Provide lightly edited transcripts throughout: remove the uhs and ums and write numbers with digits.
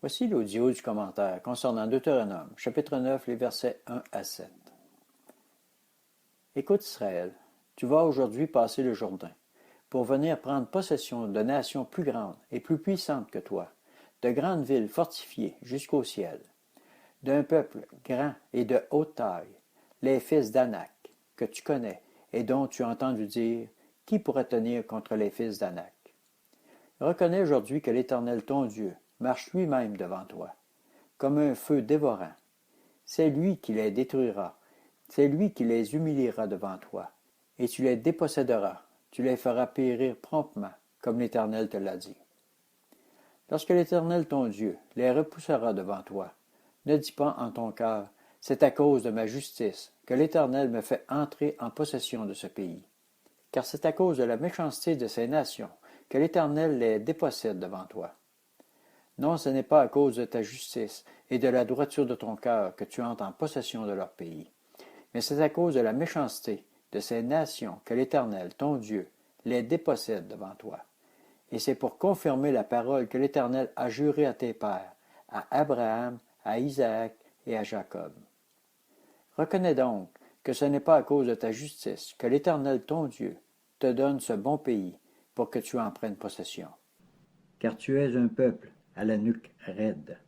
Voici l'audio du commentaire concernant Deutéronome, chapitre 9, les versets 1 à 7. Écoute Israël, tu vas aujourd'hui passer le Jourdain, pour venir prendre possession de nations plus grandes et plus puissantes que toi, de grandes villes fortifiées jusqu'au ciel, d'un peuple grand et de haute taille, les fils d'Anak, que tu connais et dont tu as entendu dire, qui pourrait tenir contre les fils d'Anak? Reconnais aujourd'hui que l'Éternel ton Dieu marche lui-même devant toi, comme un feu dévorant. C'est lui qui les détruira, c'est lui qui les humiliera devant toi, et tu les déposséderas, tu les feras périr promptement, comme l'Éternel te l'a dit. Lorsque l'Éternel ton Dieu les repoussera devant toi, ne dis pas en ton cœur, c'est à cause de ma justice que l'Éternel me fait entrer en possession de ce pays. Car c'est à cause de la méchanceté de ces nations que l'Éternel les dépossède devant toi. Non, ce n'est pas à cause de ta justice et de la droiture de ton cœur que tu entres en possession de leur pays, mais c'est à cause de la méchanceté de ces nations que l'Éternel, ton Dieu, les dépossède devant toi. Et c'est pour confirmer la parole que l'Éternel a juré à tes pères, à Abraham, à Isaac et à Jacob. Reconnais donc que ce n'est pas à cause de ta justice que l'Éternel, ton Dieu, te donne ce bon pays pour que tu en prennes possession. Car tu es un peuple à la nuque raide.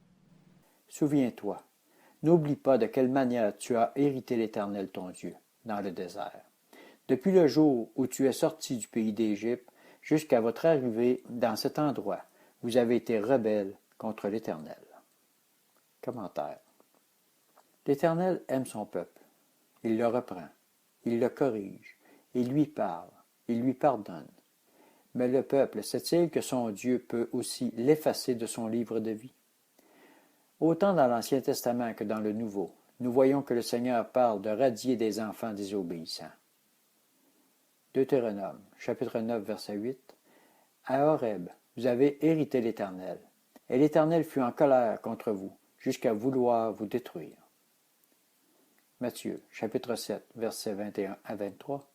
Souviens-toi, n'oublie pas de quelle manière tu as hérité l'Éternel ton Dieu dans le désert. Depuis le jour où tu es sorti du pays d'Égypte jusqu'à votre arrivée dans cet endroit, vous avez été rebelles contre l'Éternel. Commentaire. L'Éternel aime son peuple. Il le reprend, il le corrige, il lui parle, il lui pardonne. Mais le peuple sait-il que son Dieu peut aussi l'effacer de son livre de vie? Autant dans l'Ancien Testament que dans le Nouveau, nous voyons que le Seigneur parle de radier des enfants désobéissants. Deutéronome, chapitre 9, verset 8. À Horeb, vous avez hérité l'Éternel, et l'Éternel fut en colère contre vous, jusqu'à vouloir vous détruire. Matthieu, chapitre 7, versets 21 à 23.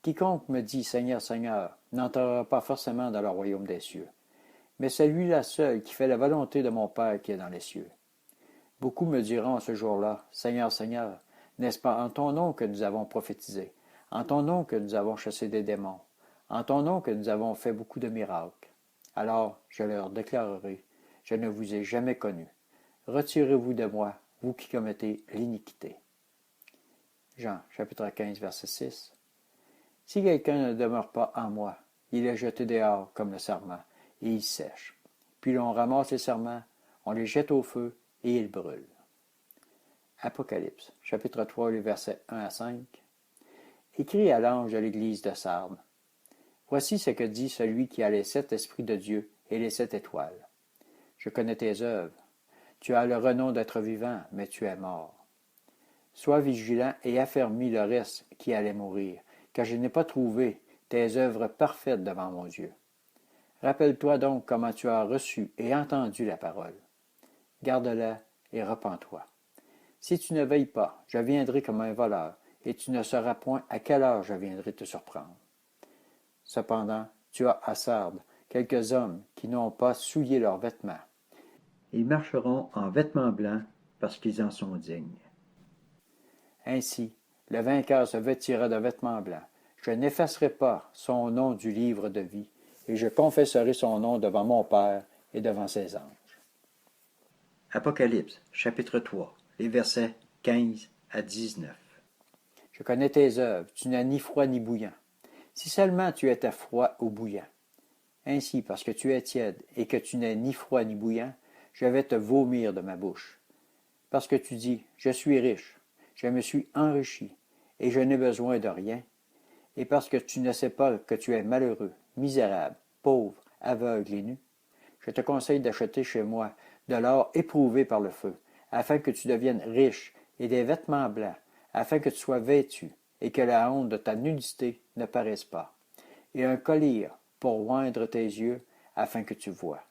Quiconque me dit Seigneur, Seigneur, n'entrera pas forcément dans le royaume des cieux, mais celui-là seul qui fait la volonté de mon Père qui est dans les cieux. Beaucoup me diront ce jour-là, Seigneur, Seigneur, n'est-ce pas en ton nom que nous avons prophétisé, en ton nom que nous avons chassé des démons, en ton nom que nous avons fait beaucoup de miracles? Alors je leur déclarerai, je ne vous ai jamais connu. Retirez-vous de moi, vous qui commettez l'iniquité. Jean, chapitre 15, verset 6. Si quelqu'un ne demeure pas en moi, il est jeté dehors comme le sarment, et il sèche. Puis l'on ramasse les sarments, on les jette au feu, et ils brûlent. Apocalypse, chapitre 3, les versets 1 à 5. Écrit à l'ange de l'église de Sardes. Voici ce que dit celui qui a les 7 esprits de Dieu et les 7 étoiles. Je connais tes œuvres. Tu as le renom d'être vivant, mais tu es mort. Sois vigilant et affermis le reste qui allait mourir, car je n'ai pas trouvé tes œuvres parfaites devant mon Dieu. Rappelle-toi donc comment tu as reçu et entendu la parole. Garde-la et repens-toi. Si tu ne veilles pas, je viendrai comme un voleur, et tu ne sauras point à quelle heure je viendrai te surprendre. Cependant, tu as à Sardes quelques hommes qui n'ont pas souillé leurs vêtements. Ils marcheront en vêtements blancs parce qu'ils en sont dignes. Ainsi, le vainqueur se vêtira de vêtements blancs. Je n'effacerai pas son nom du livre de vie, et je confesserai son nom devant mon Père et devant ses anges. Apocalypse, chapitre 3, les versets 15 à 19. Je connais tes œuvres, tu n'as ni froid ni bouillant. Si seulement tu étais froid ou bouillant. Ainsi, parce que tu es tiède et que tu n'es ni froid ni bouillant, je vais te vomir de ma bouche. Parce que tu dis, je suis riche, je me suis enrichi, et je n'ai besoin de rien, et parce que tu ne sais pas que tu es malheureux, misérable, pauvre, aveugle et nu, je te conseille d'acheter chez moi de l'or éprouvé par le feu, afin que tu deviennes riche, et des vêtements blancs, afin que tu sois vêtu, et que la honte de ta nudité ne paraisse pas, et un collier pour oindre tes yeux, afin que tu vois.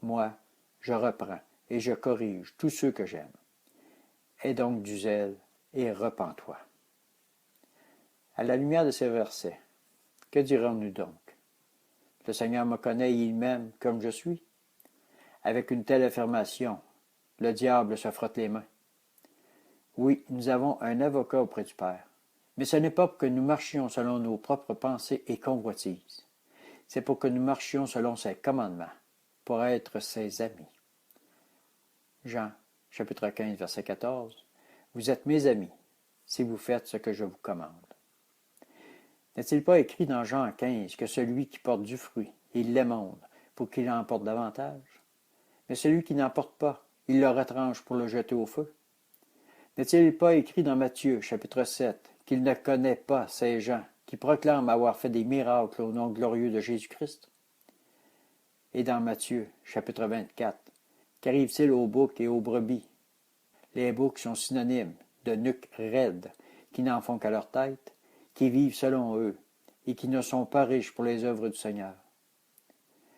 Moi, je reprends et je corrige tous ceux que j'aime. Aie donc du zèle et repens-toi. À la lumière de ces versets, que dirons-nous donc? Le Seigneur me connaît et il m'aime comme je suis. Avec une telle affirmation, le diable se frotte les mains. Oui, nous avons un avocat auprès du Père, mais ce n'est pas pour que nous marchions selon nos propres pensées et convoitises. C'est pour que nous marchions selon ses commandements, pour être ses amis. Jean, chapitre 15, verset 14. Vous êtes mes amis, si vous faites ce que je vous commande. N'est-il pas écrit dans Jean 15 que celui qui porte du fruit, il l'émonde pour qu'il en porte davantage? Mais celui qui n'en porte pas, il le retranche pour le jeter au feu. N'est-il pas écrit dans Matthieu, chapitre 7, qu'il ne connaît pas ces gens qui proclament avoir fait des miracles au nom glorieux de Jésus-Christ? Et dans Matthieu, chapitre 24, qu'arrive-t-il aux boucs et aux brebis? Les boucs sont synonymes de nuques raides, qui n'en font qu'à leur tête, qui vivent selon eux, et qui ne sont pas riches pour les œuvres du Seigneur.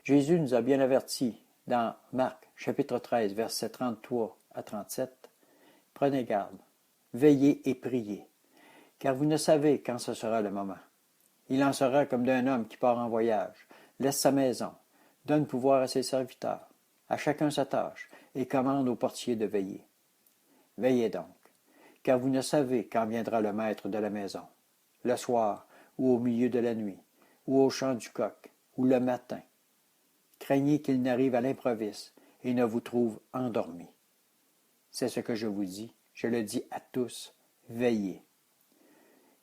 Jésus nous a bien avertis dans Marc, chapitre 13, versets 33 à 37. Prenez garde, veillez et priez, car vous ne savez quand ce sera le moment. Il en sera comme d'un homme qui part en voyage, laisse sa maison, donne pouvoir à ses serviteurs, à chacun sa tâche, et commande au portier de veiller. Veillez donc, car vous ne savez quand viendra le maître de la maison, le soir, ou au milieu de la nuit, ou au chant du coq, ou le matin. Craignez qu'il n'arrive à l'improviste et ne vous trouve endormi. C'est ce que je vous dis, je le dis à tous, veillez.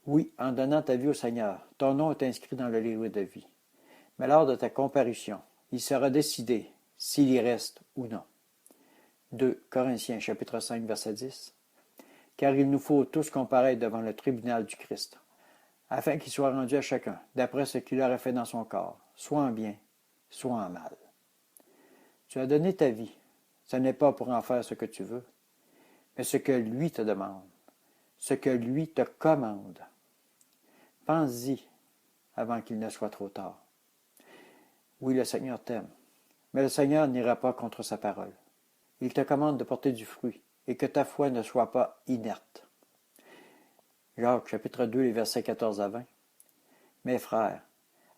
Oui, en donnant ta vie au Seigneur, ton nom est inscrit dans le livre de vie. Mais lors de ta comparution, il sera décidé s'il y reste ou non. 2 Corinthiens chapitre 5 verset 10. Car il nous faut tous comparaître devant le tribunal du Christ, afin qu'il soit rendu à chacun, d'après ce qu'il aurait fait dans son corps, soit en bien, soit en mal. Tu as donné ta vie, ce n'est pas pour en faire ce que tu veux, mais ce que lui te demande, ce que lui te commande. Pense-y avant qu'il ne soit trop tard. Oui, le Seigneur t'aime, mais le Seigneur n'ira pas contre sa parole. Il te commande de porter du fruit, et que ta foi ne soit pas inerte. Jacques, chapitre 2, les versets 14 à 20. Mes frères,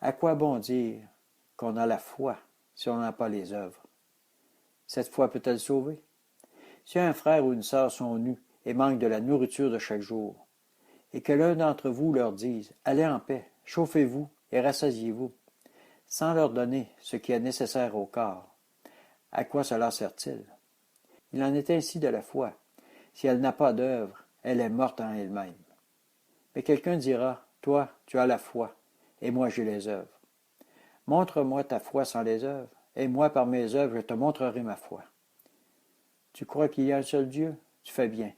à quoi bon dire qu'on a la foi si on n'a pas les œuvres? Cette foi peut-elle sauver? Si un frère ou une sœur sont nus et manquent de la nourriture de chaque jour, et que l'un d'entre vous leur dise « Allez en paix, chauffez-vous et rassasiez-vous », sans leur donner ce qui est nécessaire au corps, à quoi cela sert-il? Il en est ainsi de la foi. Si elle n'a pas d'œuvre, elle est morte en elle-même. Mais quelqu'un dira, toi, tu as la foi, et moi j'ai les œuvres. Montre-moi ta foi sans les œuvres, et moi par mes œuvres je te montrerai ma foi. Tu crois qu'il y a un seul Dieu? Tu fais bien.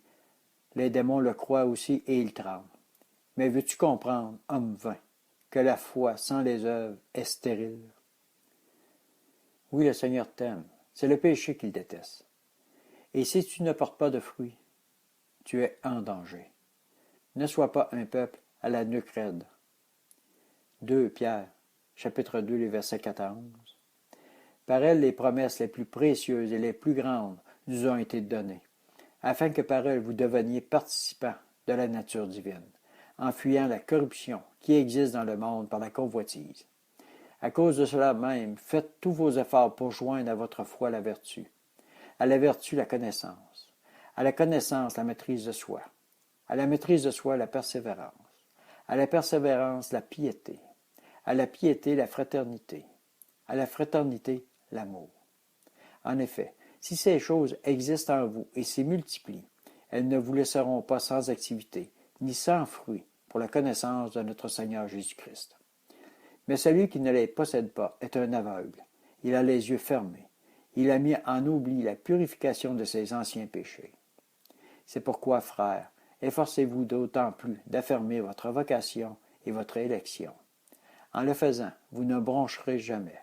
Les démons le croient aussi et ils tremblent. Mais veux-tu comprendre, homme vain, que la foi sans les œuvres est stérile? Oui, le Seigneur t'aime, c'est le péché qu'il déteste. Et si tu ne portes pas de fruits, tu es en danger. Ne sois pas un peuple à la nuque raide. 2 Pierre, chapitre 2, les versets 4 à 11. Par elle, les promesses les plus précieuses et les plus grandes nous ont été données, afin que par elle vous deveniez participants de la nature divine, en fuyant la corruption qui existe dans le monde par la convoitise. À cause de cela même, faites tous vos efforts pour joindre à votre foi la vertu, à la vertu la connaissance, à la connaissance la maîtrise de soi, à la maîtrise de soi la persévérance, à la persévérance la piété, à la piété la fraternité, à la fraternité l'amour. En effet, si ces choses existent en vous et s'y multiplient, elles ne vous laisseront pas sans activité, ni sans fruit pour la connaissance de notre Seigneur Jésus-Christ. Mais celui qui ne les possède pas est un aveugle. Il a les yeux fermés. Il a mis en oubli la purification de ses anciens péchés. C'est pourquoi, frères, efforcez-vous d'autant plus d'affermir votre vocation et votre élection. En le faisant, vous ne broncherez jamais.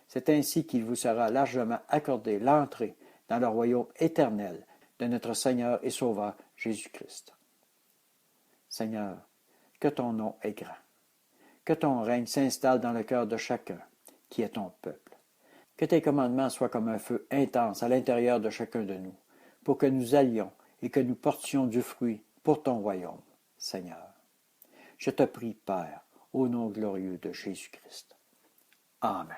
C'est ainsi qu'il vous sera largement accordé l'entrée dans le royaume éternel de notre Seigneur et Sauveur Jésus-Christ. Seigneur, que ton nom est grand. Que ton règne s'installe dans le cœur de chacun qui est ton peuple. Que tes commandements soient comme un feu intense à l'intérieur de chacun de nous, pour que nous allions et que nous portions du fruit pour ton royaume, Seigneur. Je te prie, Père, au nom glorieux de Jésus-Christ. Amen.